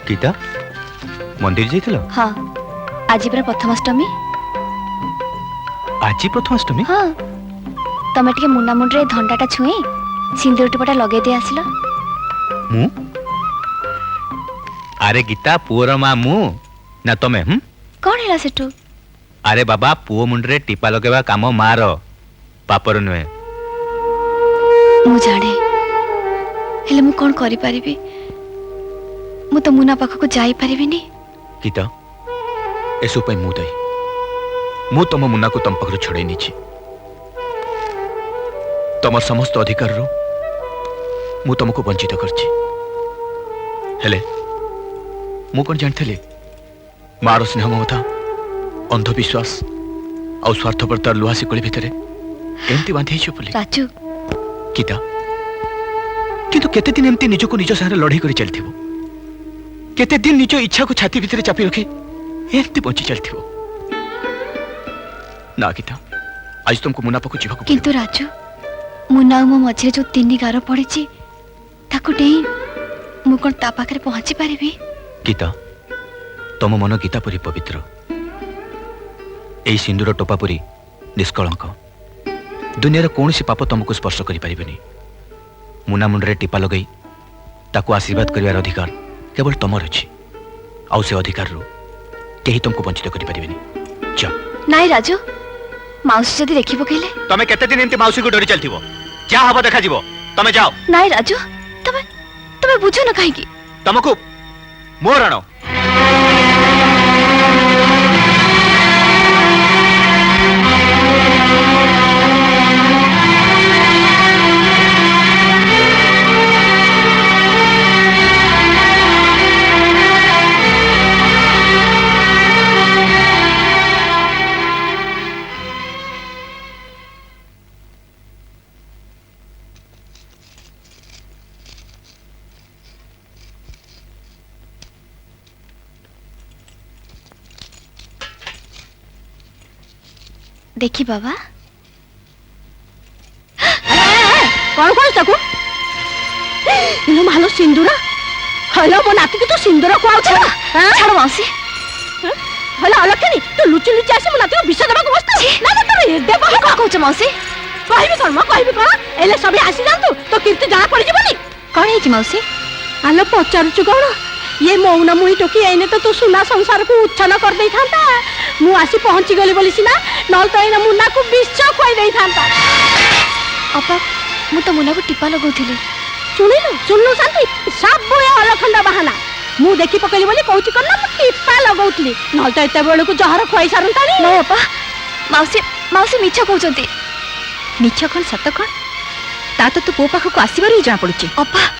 गीता मंदिर जाइथिलो? हाँ आज पूरा प्रथमाष्टमी। आज प्रथमाष्टमी? हाँ तमे टिके मुन्ना मुंडरे धंडाटा छुई सिंदूर टिपटा लगे दे आसिलो। मु अरे गीता पुअर मा मु ना तमे कौन हैला सेटू? अरे बाबा पुओ मुंडरे टीपा लगेबा काम मार पापर नुहे। मु जाने हेले मु कौन करि परिबी? मु तो मुन्ना पाखको जाई परिबिनी। गीता एसु पई मु दई मु तम मुन्ना को तम पाखरु छड़ाई नीची तम समस्त अधिकार रो मु तुमको वंचित करछि। हेले मु कोन जानथले मार स्नेह ममता अंधविश्वास और स्वार्थपरता लुहासी कली भितरे एमती बांधी छ बोली। राजू गीता किंतु केते दिन एमती निज को निज सारे लड़ाई करी चलथिबो? केते दिन निज इच्छा को छाती भितरे चापी रखी एमती बंची चलथिबो? ना गीता आज तुमको मुन्ना पाखु जीवा को किंतु राजू मुन्ना मो मझे जो तीन गार पड़ी ताको डेई मु कोन ता पाखरे पहुंची परिबी? गीता तम मन गीता परी पवित्र एई सिंदूर टोपा परी निष्कलंक दुनिया कौन सी पाप तुमको स्पर्श करि परिबेनी। मुना मुंडरे टीपा लगई ताको आशीर्वाद करिवार अधिकार केवल तमर अछि आउ से अधिकार रो केही तुमको वंचित करि परिबेनी। जा नाई राजू माउसी जदी देखि पकेले तमे केते दिन एंती माउसी को डरी चलथिबो? जा हबो देखा जीवो तमे जाओ। नाई राजू तमे तमे बुझो न काहे की तुमको मोर आनो। देखी बाबा कौन कौन ताकू इलो मालो सिंदूर हलो मो नाती के तो सिंदूर को आउ छा छाड़ माउसी हलो अलखनी तो लुचि लुचि आसी मो नाती को विष देबा को बसता ना ना तो ए देबा को कहछ माउसी? कहबी कोन एले सबे आसी जांतु तो कीर्ति जणा पड़ी जीवनी कौन है कि माउसी? आलो पचारु कौन ये मौना मुही टोकी आईने तो तू सुना संसार को उच्छन कर दे थांता मु आसी पहुंची गली बोली सिना नल तो एना मुन्ना को विष खोई दे थांता। अपा मु तो मुन्ना को टीपा लगौथिली। सुनलु शांति सब ये अलखंडा बहाना मु देखि पकैली बोली कहूची करना मु टीपा लगौथली नल तो एते बेले को जहर खोई सारंतानी। नहीं अपा माउसी माउसी मिछ कहउचंती। मिछ कोन सत कोन ता तो तू पो पाखको आसीबार ही जाना पड़ुची। अपा